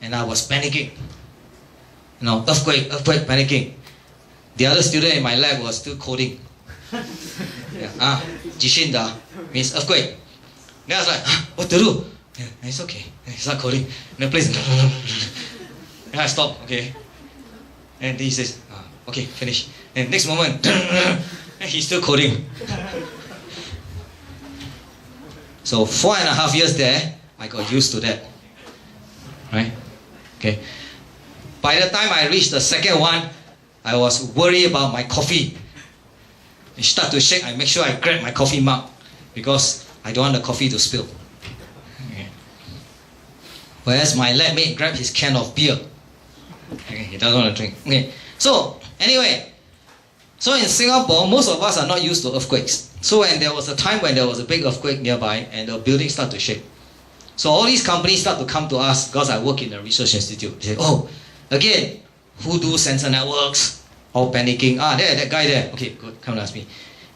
and I was panicking. You know, earthquake, panicking. The other student in my lab was still coding. Yeah. 地震的 means earthquake. Then I was like, what to do? Yeah, it's okay. I start coding. Then please. And I stop. Okay. And he says, okay, finish. And next moment, and he's still coding. So 4.5 years there, I got used to that. Right? Okay. By the time I reached the second one, I was worried about my coffee. It started to shake. I make sure I grab my coffee mug because I don't want the coffee to spill. Okay. Whereas my lab mate grabbed his can of beer. Okay, he doesn't want to drink. Okay. So anyway, so in Singapore, most of us are not used to earthquakes. So when there was a time when there was a big earthquake nearby and the building started to shake. So all these companies start to come to us because I work in a research institute. They say, oh, again, who do sensor networks? All panicking. There, that guy there. Okay, good. Come and ask me.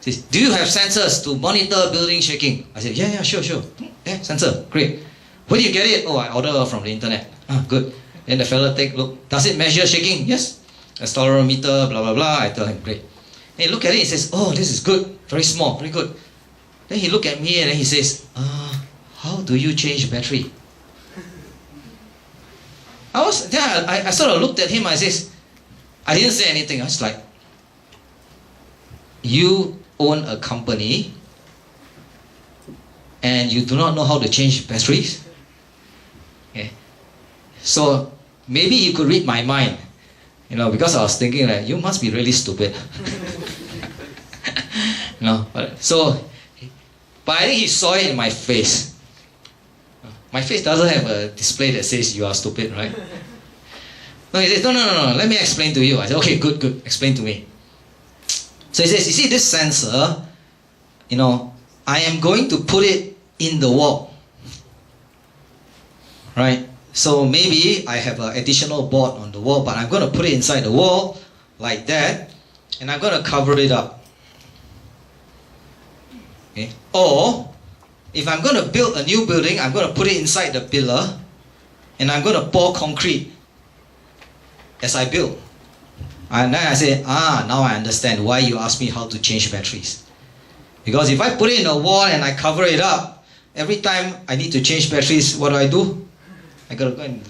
He says, do you have sensors to monitor building shaking? I said, yeah, sure. Yeah, sensor, great. Where do you get it? Oh, I order from the internet. Good. Then the fella take look. Does it measure shaking? Yes. Accelerometer, blah, blah, blah. I tell him, great. Then he look at it, he says, oh, this is good. Very small, very good. Then he look at me and then he says, how do you change battery? I sort of looked at him, I says, I didn't say anything. I was like, you own a company and you do not know how to change batteries? Okay. So maybe you could read my mind, because I was thinking that you must be really stupid. But I think he saw it in my face. My face doesn't have a display that says you are stupid, right? No, he says, no, let me explain to you. I said, okay, good, explain to me. So he says, you see this sensor, I am going to put it in the wall. Right? So maybe I have an additional board on the wall, but I'm going to put it inside the wall like that, and I'm going to cover it up. Okay? Or, if I'm going to build a new building, I'm going to put it inside the pillar, and I'm going to pour concrete as I build. And then I say, now I understand why you ask me how to change batteries. Because if I put it in a wall and I cover it up, every time I need to change batteries, what do? I got to go and,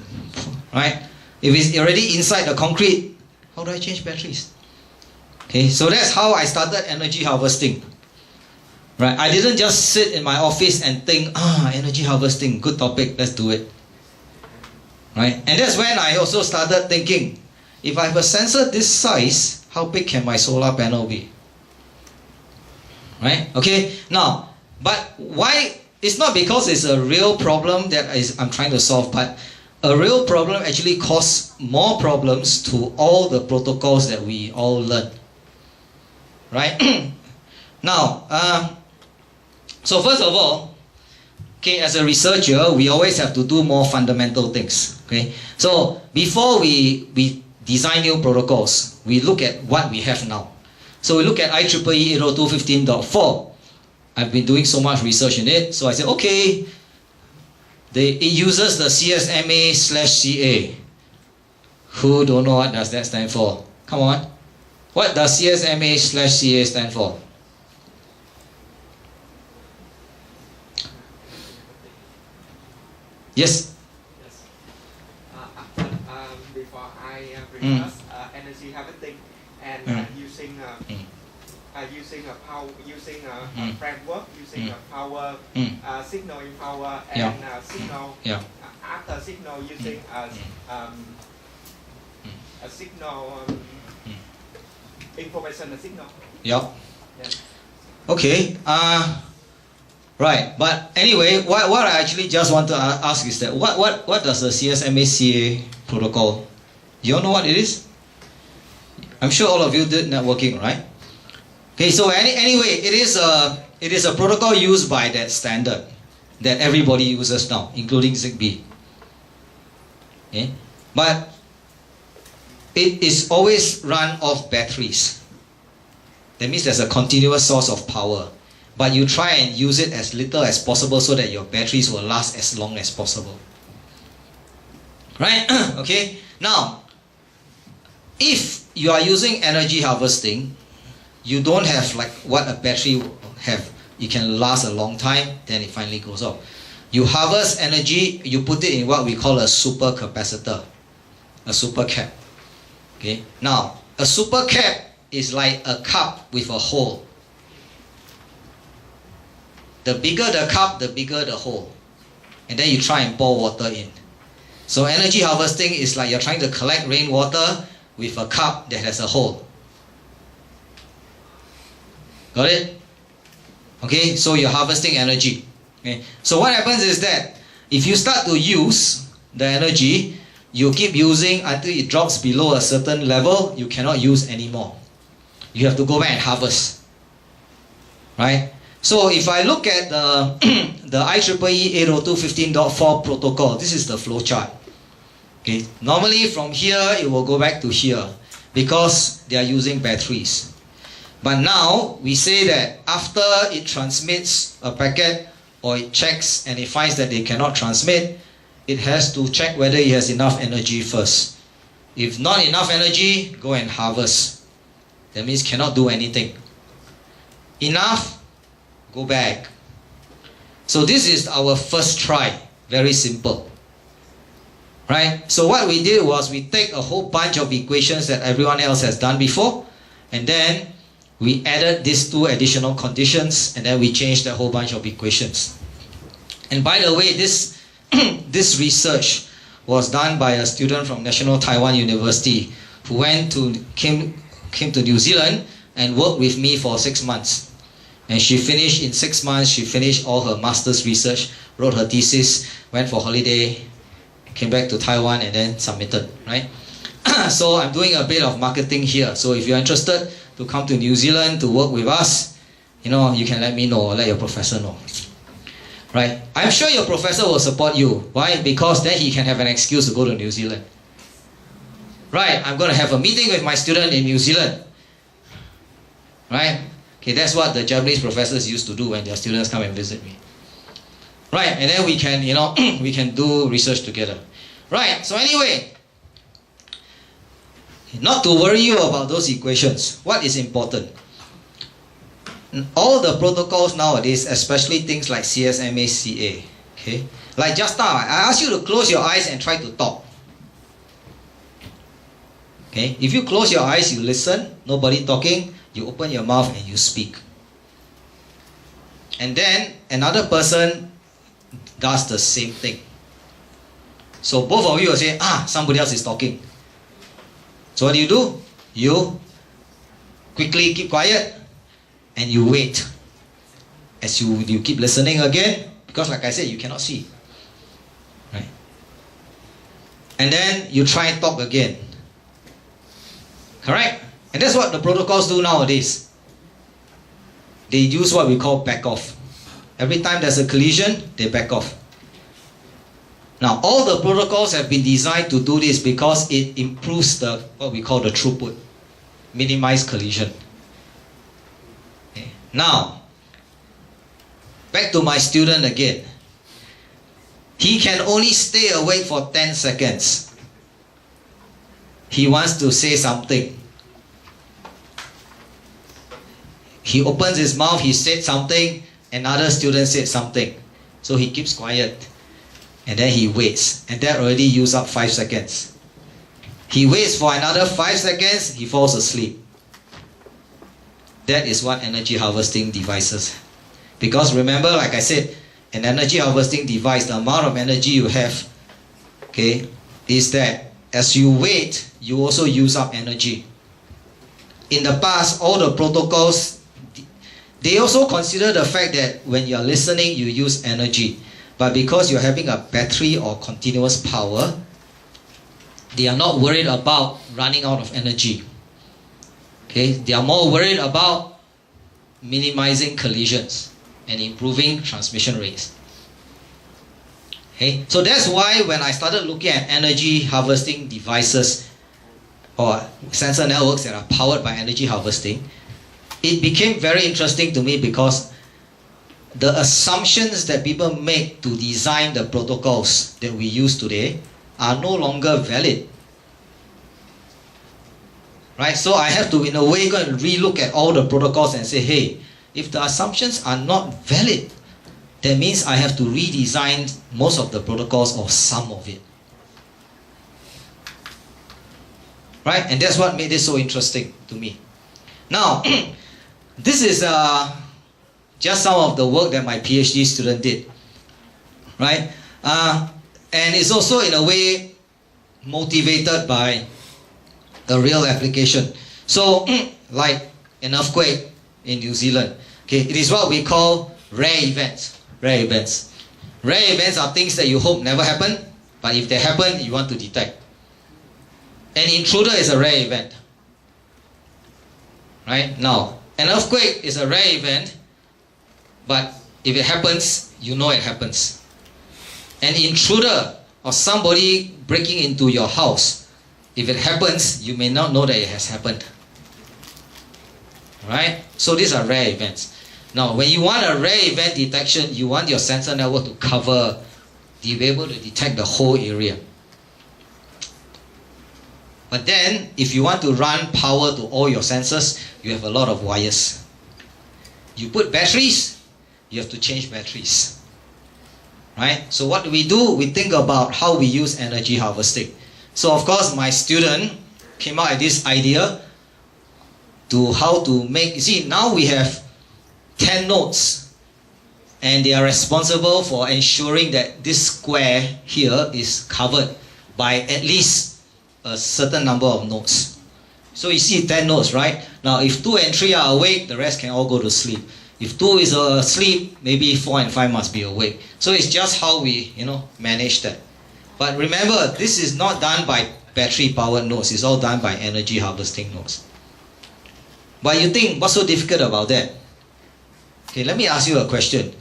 right? If it's already inside the concrete, how do I change batteries? Okay, so that's how I started energy harvesting. Right? I didn't just sit in my office and think, energy harvesting, good topic, let's do it. Right? And that's when I also started thinking, if I have a sensor this size, how big can my solar panel be? Right? Okay, now, but why? It's not because it's a real problem that I'm trying to solve, but a real problem actually causes more problems to all the protocols that we all learn. Right? Now, so first of all, okay, as a researcher, we always have to do more fundamental things. Okay, so before we design new protocols, we look at what we have now. So we look at IEEE 802.15.4. I've been doing so much research in it, so I said, okay, it uses the CSMA/CA. Who don't know what does that stand for? Come on. What does CSMA/CA stand for? Yes? Before I discuss energy harvesting and using a power, using a framework, using a power signal in power and signal after signal using a signal information signal. Yeah. Okay. Right. But anyway, what I actually just want to ask is that what does the CSMA/CA protocol? You all know what it is? I'm sure all of you did networking, right? Okay, so anyway, it is a protocol used by that standard that everybody uses now, including ZigBee. Okay? But it is always run off batteries. That means there's a continuous source of power. But you try and use it as little as possible so that your batteries will last as long as possible. Right? Okay. Now, if you are using energy harvesting, you don't have like what a battery have. It can last a long time, then it finally goes off. You harvest energy, you put it in what we call a super capacitor, a super cap. Okay. Now, a super cap is like a cup with a hole. The bigger the cup, the bigger the hole. And then you try and pour water in. So energy harvesting is like you're trying to collect rainwater with a cup that has a hole. Got it? Okay, so you're harvesting energy. Okay. So what happens is that if you start to use the energy, you keep using until it drops below a certain level, you cannot use anymore. You have to go back and harvest. Right? So if I look at the IEEE 802.15.4 protocol, this is the flow chart. Okay. Normally from here it will go back to here because they are using batteries. But now we say that after it transmits a packet or it checks and it finds that they cannot transmit, it has to check whether it has enough energy first. If not enough energy, go and harvest. That means cannot do anything. Enough, go back. So this is our first try. Very simple. Right? So what we did was we take a whole bunch of equations that everyone else has done before, and then we added these two additional conditions, and then we changed a whole bunch of equations. And by the way, this research was done by a student from National Taiwan University who came to New Zealand and worked with me for 6 months. And she finished in 6 months, she finished all her master's research, wrote her thesis, went for holiday, came back to Taiwan and then submitted, right? So I'm doing a bit of marketing here. So if you're interested to come to New Zealand to work with us, you can let me know or let your professor know. Right? I'm sure your professor will support you. Why? Because then he can have an excuse to go to New Zealand. Right? I'm going to have a meeting with my student in New Zealand. Right? Okay, that's what the Japanese professors used to do when their students come and visit me. Right? And then we can, we can do research together. Right? So anyway, not to worry you about those equations. What is important? All the protocols nowadays, especially things like CSMA CA, okay? Like just now, I asked you to close your eyes and try to talk. Okay? If you close your eyes, you listen, nobody talking, you open your mouth and you speak. And then another person does the same thing. So both of you will say, somebody else is talking. So what do? You quickly keep quiet and you wait as you keep listening again, because like I said, you cannot see. Right? And then you try and talk again. Correct? And that's what the protocols do nowadays. They use what we call back off. Every time there's a collision, they back off. Now, all the protocols have been designed to do this because it improves what we call the throughput, minimize collision. Okay. Now, back to my student again. He can only stay awake for 10 seconds. He wants to say something. He opens his mouth, he said something, another student said something. So he keeps quiet. And then he waits. And that already used up 5 seconds. He waits for another 5 seconds, he falls asleep. That is what energy harvesting devices. Because remember, like I said, an energy harvesting device, the amount of energy you have, okay, is that as you wait, you also use up energy. In the past, all the protocols, they also consider the fact that when you are listening, you use energy. But because you're having a battery or continuous power, they are not worried about running out of energy. Okay? They are more worried about minimizing collisions and improving transmission rates. Okay? So that's why when I started looking at energy harvesting devices or sensor networks that are powered by energy harvesting, it became very interesting to me because the assumptions that people make to design the protocols that we use today are no longer valid. Right? So I have to, in a way, go and relook at all the protocols and say, hey, if the assumptions are not valid, that means I have to redesign most of the protocols or some of it. Right? And that's what made it so interesting to me. Now, this is just some of the work that my PhD student did. Right? And it's also in a way motivated by a real application. So, like an earthquake in New Zealand, okay, it is what we call rare events. Rare events. Rare events are things that you hope never happen, but if they happen, you want to detect. An intruder is a rare event. Right? Now, an earthquake is a rare event, but if it happens, you know it happens. An intruder or somebody breaking into your house, if it happens, you may not know that it has happened. Right? So these are rare events. Now, when you want a rare event detection, you want your sensor network to cover, to be able to detect the whole area. But then, if you want to run power to all your sensors, you have a lot of wires. You put batteries, you have to change batteries. Right? So what do? We think about how we use energy harvesting. So of course, my student came out with this idea to how to make, you see, now we have 10 nodes, and they are responsible for ensuring that this square here is covered by at least a certain number of nodes. So you see 10 nodes, right? Now if 2 and 3 are awake, the rest can all go to sleep. If 2 is asleep, maybe 4 and 5 must be awake. So it's just how we, manage that. But remember, this is not done by battery powered nodes, it's all done by energy harvesting nodes. But you think, what's so difficult about that? Okay, let me ask you a question.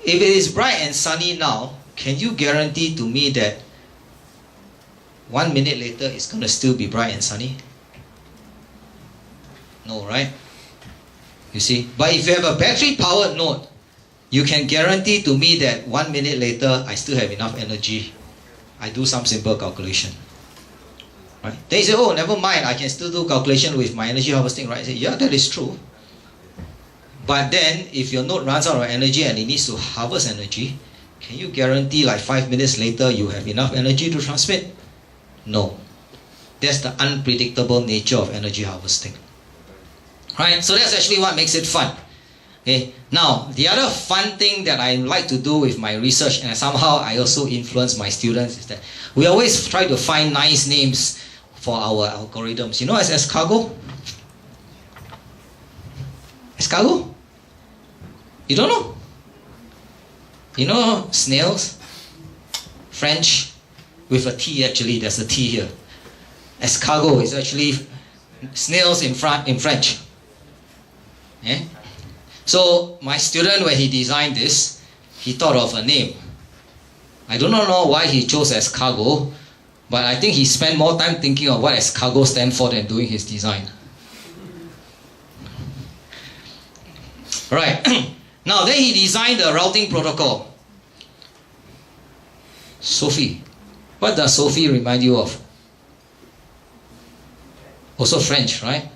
If it is bright and sunny now, can you guarantee to me that 1 minute later it's going to still be bright and sunny? No, right? You see? But if you have a battery powered node, you can guarantee to me that 1 minute later I still have enough energy. I do some simple calculation. Right? Then you say, oh, never mind, I can still do calculation with my energy harvesting, right? I say, yeah, that is true. But then, if your node runs out of energy and it needs to harvest energy, can you guarantee like 5 minutes later you have enough energy to transmit? No. That's the unpredictable nature of energy harvesting. Right? So that's actually what makes it fun. Okay. Now, the other fun thing that I like to do with my research, and somehow I also influence my students, is that we always try to find nice names for our algorithms. You know, as escargot? Escargot? You don't know? You know snails? French? With a T actually, there's a T here. Escargot is actually snails in French. Yeah? So my student, when he designed this, he thought of a name. I do not know why he chose escargot, but I think he spent more time thinking of what escargot stands for than doing his design. Right. Now then he designed the routing protocol. Sophie. What does Sophie remind you of? Also French, right?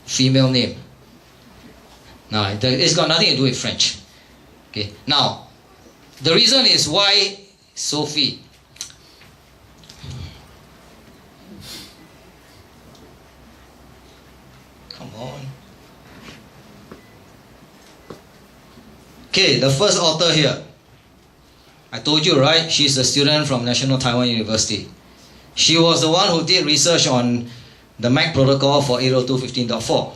Female name. Now, it's got nothing to do with French. Okay. Now, the reason is why Sophie. Come on. Okay, the first author here. I told you, right? She's a student from National Taiwan University. She was the one who did research on the MAC protocol for 802.15.4.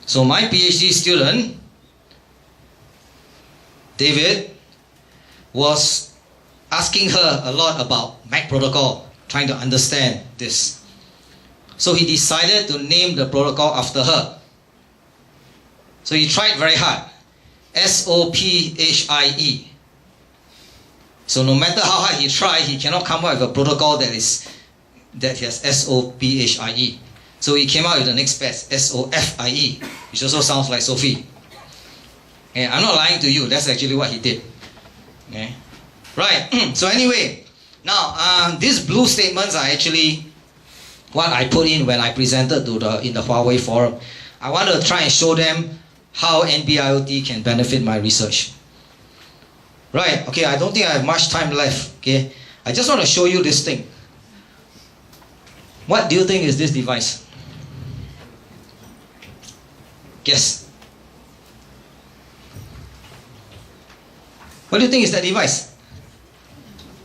So my PhD student, David, was asking her a lot about MAC protocol, trying to understand this. So he decided to name the protocol after her. So he tried very hard. SOPHIE. So no matter how hard he tried, he cannot come up with a protocol that has SOPHIE. So he came out with the next best, SOFIE, which also sounds like Sophie. Okay, I'm not lying to you, that's actually what he did. Okay. Right, so anyway, Now, these blue statements are actually what I put in when I presented in the Huawei forum. I want to try and show them how NB-IoT can benefit my research. Right, okay, I don't think I have much time left, okay? I just want to show you this thing. What do you think is this device? Guess. What do you think is that device?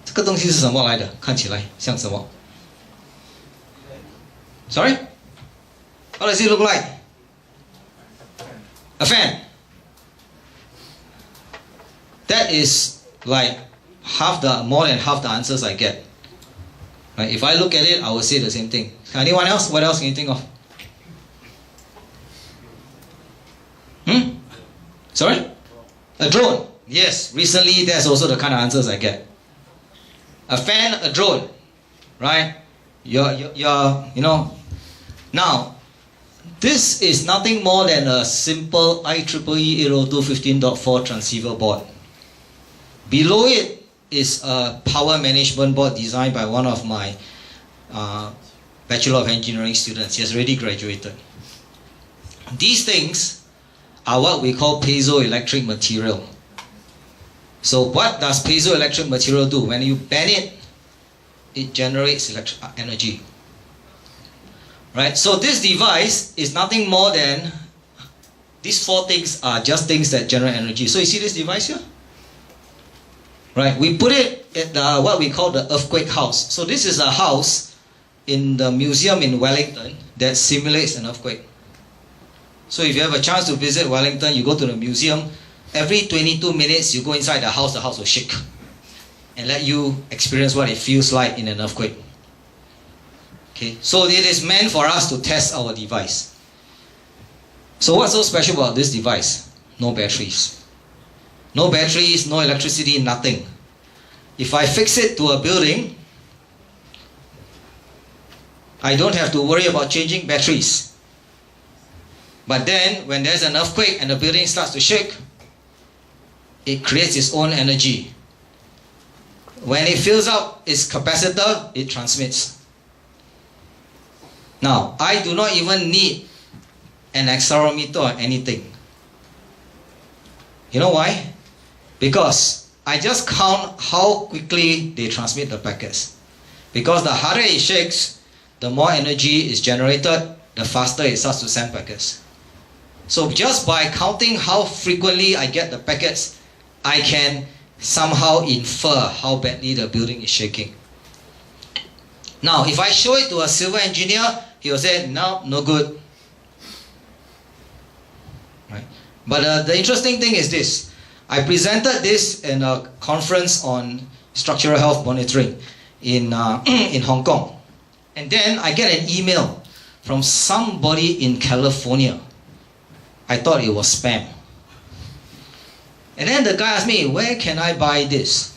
这个东西是什么来的？看起来像什么？ Sorry? What does it look like? A fan. That is like more than half the answers I get. Right? If I look at it, I will say the same thing. Anyone else? What else can you think of? Sorry? A drone. Yes, recently that's also the kind of answers I get. A fan, a drone. Right? Now, this is nothing more than a simple IEEE 802.15.4 transceiver board. Below it is a power management board designed by one of my Bachelor of Engineering students. He has already graduated. These things are what we call piezoelectric material. So what does piezoelectric material do? When you bend it, it generates electric energy. Right? So this device is nothing more than, these four things are just things that generate energy. So you see this device here? Right? We put it at what we call the earthquake house. So this is a house in the museum in Wellington that simulates an earthquake. So if you have a chance to visit Wellington, you go to the museum, every 22 minutes you go inside the house will shake and let you experience what it feels like in an earthquake. Okay, so it is meant for us to test our device. So what's so special about this device? No batteries. No batteries, no electricity, nothing. If I fix it to a building, I don't have to worry about changing batteries. But then, when there's an earthquake and the building starts to shake, it creates its own energy. When it fills up its capacitor, it transmits. Now, I do not even need an accelerometer or anything. You know why? Because I just count how quickly they transmit the packets. Because the harder it shakes, the more energy is generated, the faster it starts to send packets. So just by counting how frequently I get the packets, I can somehow infer how badly the building is shaking. Now, if I show it to a civil engineer, he will say, no, no good. Right? But the interesting thing is this. I presented this in a conference on structural health monitoring in Hong Kong. And then I get an email from somebody in California. I thought it was spam. And then the guy asked me, where can I buy this?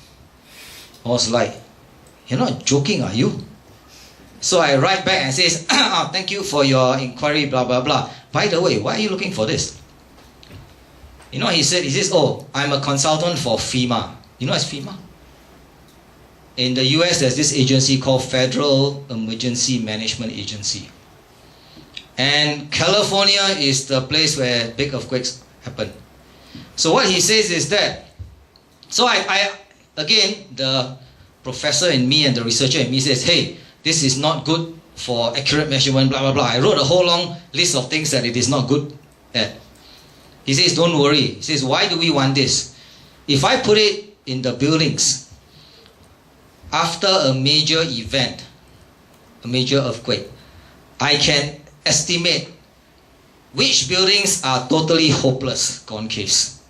I was like, you're not joking, are you? So I write back and says, thank you for your inquiry, blah, blah, blah. By the way, why are you looking for this? You know, he says, oh, I'm a consultant for FEMA. You know what's FEMA? In the US, there's this agency called Federal Emergency Management Agency. And California is the place where big earthquakes happen. So what he says is that, so I again, the professor in me and the researcher in me says, hey, this is not good for accurate measurement, blah, blah, blah. I wrote a whole long list of things that it is not good at. He says, don't worry. He says, why do we want this? If I put it in the buildings, after a major event, a major earthquake, I can estimate which buildings are totally hopeless, gone case.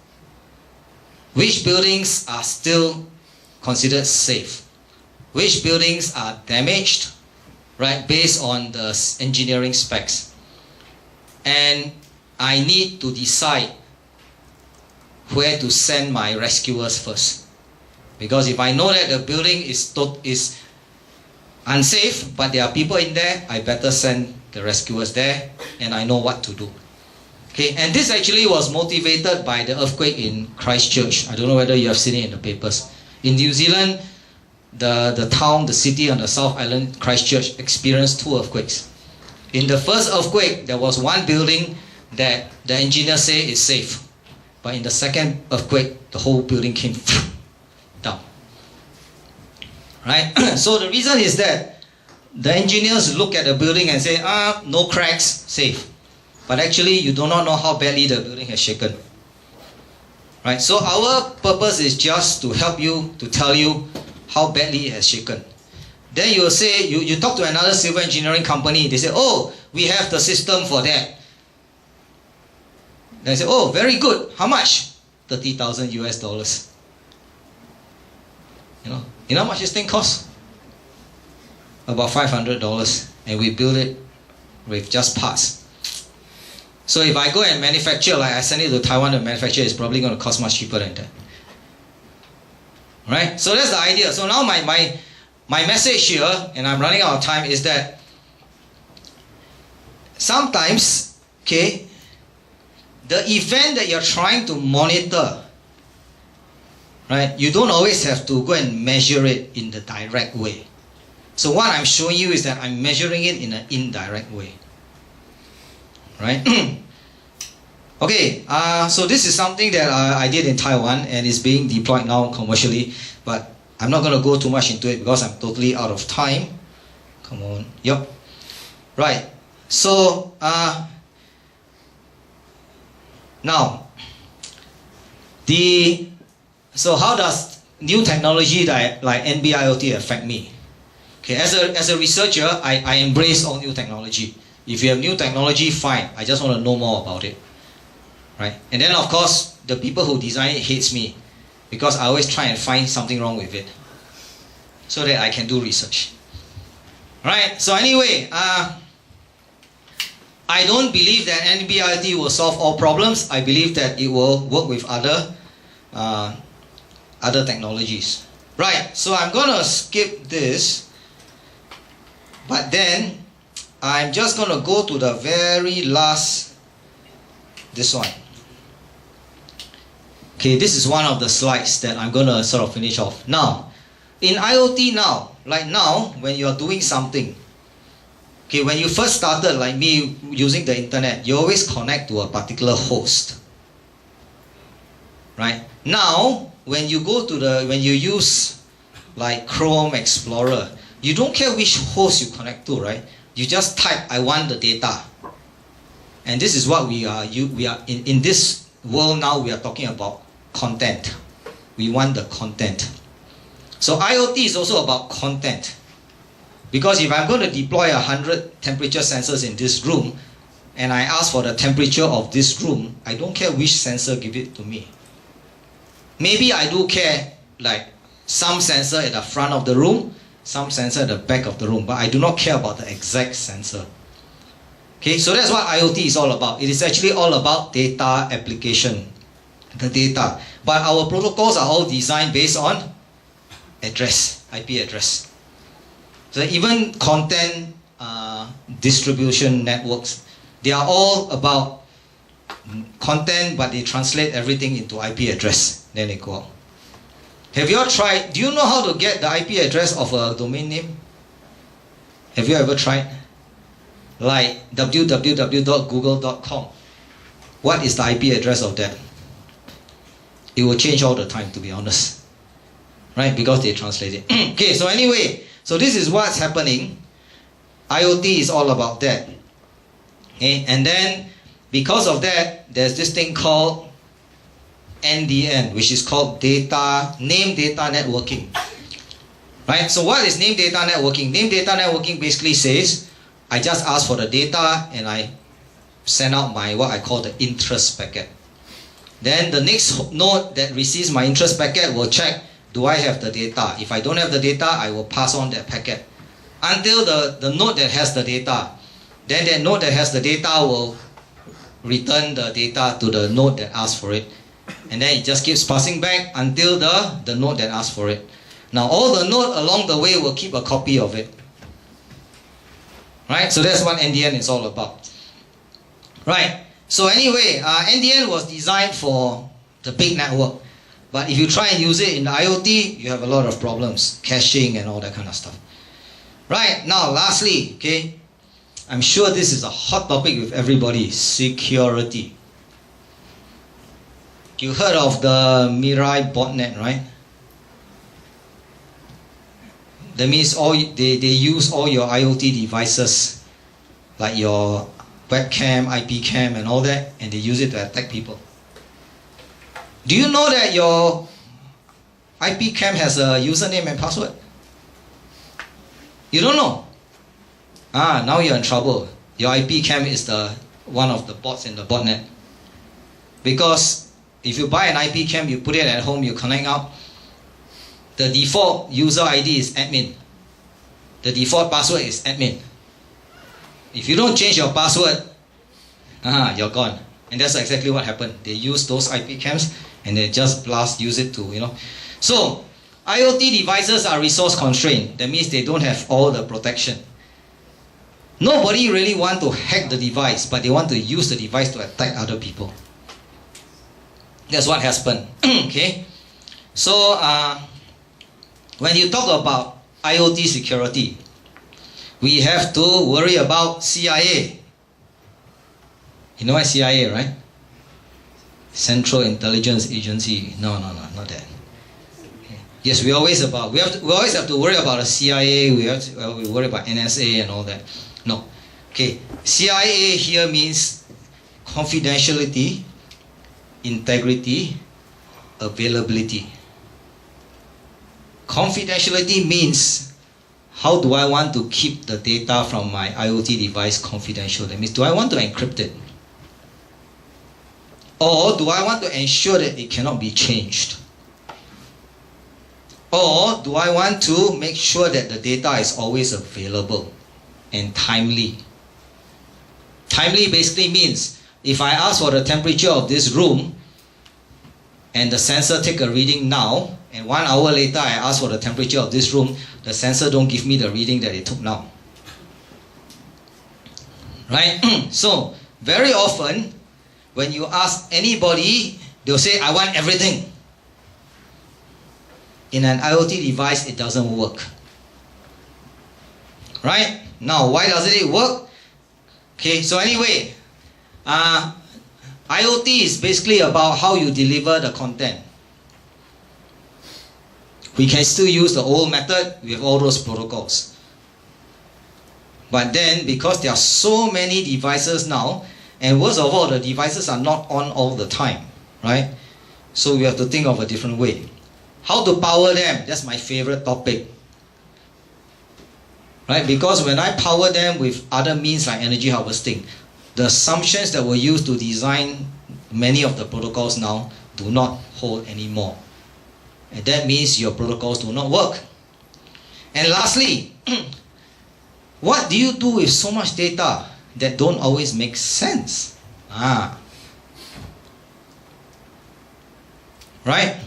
Which buildings are still considered safe. Which buildings are damaged, right, based on the engineering specs. And I need to decide where to send my rescuers first. Because if I know that the building is unsafe, but there are people in there, I better send the rescuers there, and I know what to do. Okay, and this actually was motivated by the earthquake in Christchurch. I don't know whether you have seen it in the papers. In New Zealand, the town, the city on the South Island, Christchurch, experienced 2 earthquakes. In the first earthquake, there was one building that the engineers say is safe. But in the second earthquake, the whole building came down. Right? So the reason is that the engineers look at the building and say, no cracks, safe. But actually, you do not know how badly the building has shaken. Right? So our purpose is just to help you, to tell you how badly it has shaken. Then you will say, you talk to another civil engineering company, they say, oh, we have the system for that. Then I say, oh, very good. How much? 30,000 US dollars. You know how much this thing costs? About $500, and we build it with just parts. So if I go and manufacture, like I send it to Taiwan to manufacture, it's probably going to cost much cheaper than that. Right? So that's the idea. So now my message here, and I'm running out of time, is that sometimes, okay, the event that you're trying to monitor, right, you don't always have to go and measure it in the direct way. So what I'm showing you is that I'm measuring it in an indirect way. Right? Okay, so this is something that I did in Taiwan and is being deployed now commercially, but I'm not going to go too much into it because I'm totally out of time. Come on. Yep. Right. So, now, so how does new technology like NB-IoT affect me? Okay, as a researcher, I embrace all new technology. If you have new technology, fine. I just want to know more about it. Right? And then of course, the people who design it hates me because I always try and find something wrong with it so that I can do research. Right? So anyway, I don't believe that NB-IoT will solve all problems. I believe that it will work with other technologies. Right, so I'm gonna skip this, but then I'm just gonna go to the very last, this one. Okay, this is one of the slides that I'm gonna sort of finish off. Now, in IoT now, like now, when you are doing something, okay, when you first started, like me, using the internet, you always connect to a particular host. Right? Now, when you use like Chrome Explorer, you don't care which host you connect to, right? You just type, I want the data. And this is what we are in this world now, we are talking about content. We want the content. So IoT is also about content. Because if I'm going to deploy 100 temperature sensors in this room, and I ask for the temperature of this room, I don't care which sensor give it to me. Maybe I do care, like some sensor at the front of the room, some sensor at the back of the room, but I do not care about the exact sensor. Okay, so that's what IoT is all about. It is actually all about data application, the data. But our protocols are all designed based on address, IP address. So even content distribution networks, they are all about content, but they translate everything into IP address. Then they go out. Have you all tried, do you know how to get the IP address of a domain name? Have you ever tried? Like www.google.com. What is the IP address of that? It will change all the time, to be honest. Right? Because they translate it. Okay, so anyway, so this is what's happening. IoT is all about that. Okay, and then because of that, there's this thing called NDN, which is called name data networking. Right? So what is name data networking? Name data networking basically says, I just ask for the data and I send out my what I call the interest packet. Then the next node that receives my interest packet will check, do I have the data? If I don't have the data, I will pass on that packet until the node that has the data. Then that node that has the data will return the data to the node that asked for it. And then it just keeps passing back until the node that asked for it. Now all the nodes along the way will keep a copy of it. Right? So that's what NDN is all about. Right? So anyway, NDN was designed for the big network. But if you try and use it in the IoT, you have a lot of problems, caching and all that kind of stuff. Right, now lastly, okay, I'm sure this is a hot topic with everybody, security. You heard of the Mirai botnet, right? That means they use all your IoT devices, like your webcam, IP cam and all that, and they use it to attack people. Do you know that your IP cam has a username and password? You don't know? Now you're in trouble. Your IP cam is one of the bots in the botnet. Because if you buy an IP cam, you put it at home, you connect up, the default user ID is admin. The default password is admin. If you don't change your password, you're gone. And that's exactly what happened. They use those IP cams and they just use it to, So, IoT devices are resource constrained. That means they don't have all the protection. Nobody really wants to hack the device, but they want to use the device to attack other people. That's what happened. Okay? So, when you talk about IoT security, we have to worry about CIA. You know what CIA, right? Central Intelligence Agency. No, not that. Okay. Yes, we always have to worry about the CIA. We worry about NSA and all that. No. Okay. CIA here means confidentiality, integrity, availability. Confidentiality means, how do I want to keep the data from my IoT device confidential? That means, do I want to encrypt it? Or do I want to ensure that it cannot be changed? Or do I want to make sure that the data is always available and timely? Timely basically means, if I ask for the temperature of this room, and the sensor take a reading now, and 1 hour later I ask for the temperature of this room, the sensor don't give me the reading that it took now. Right? So, very often, when you ask anybody, they'll say, I want everything. In an IoT device, it doesn't work. Right? Now, why doesn't it work? Okay, so anyway, IoT is basically about how you deliver the content. We can still use the old method with all those protocols. But then, because there are so many devices now, and worst of all, the devices are not on all the time, right? So we have to think of a different way. How to power them? That's my favorite topic. Right? Because when I power them with other means like energy harvesting, the assumptions that were used to design many of the protocols now do not hold anymore. And that means your protocols do not work. And lastly, what do you do with so much data that don't always make sense? Right?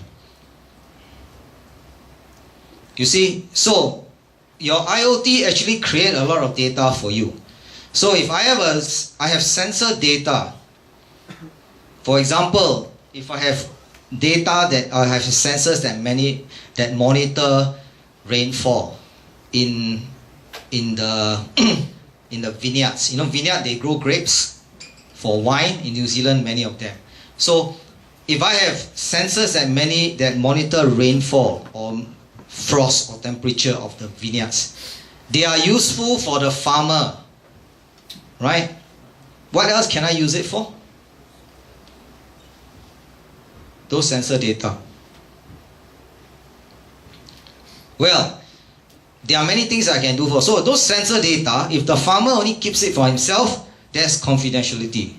You see, so your IoT actually create a lot of data for you. So if I have sensor data, for example, if I have data that I have sensors that monitor rainfall in the vineyards. You know, vineyard, they grow grapes for wine in New Zealand, many of them. So if I have sensors that monitor rainfall or frost or temperature of the vineyards, they are useful for the farmer, right? What else can I use it for? Those sensor data. Well, there are many things I can do for. So those sensor data, if the farmer only keeps it for himself, that's confidentiality.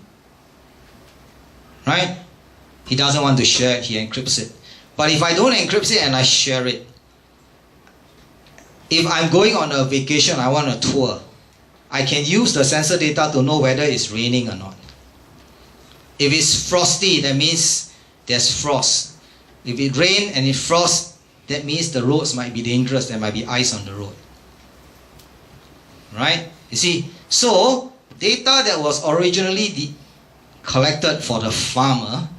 Right? He doesn't want to share it, he encrypts it. But if I don't encrypt it and I share it, if I'm going on a vacation, I want a tour, I can use the sensor data to know whether it's raining or not. If it's frosty, that means there's frost. If it rains and it frosts, that means the roads might be dangerous, there might be ice on the road. Right? You see, so data that was originally collected for the farmer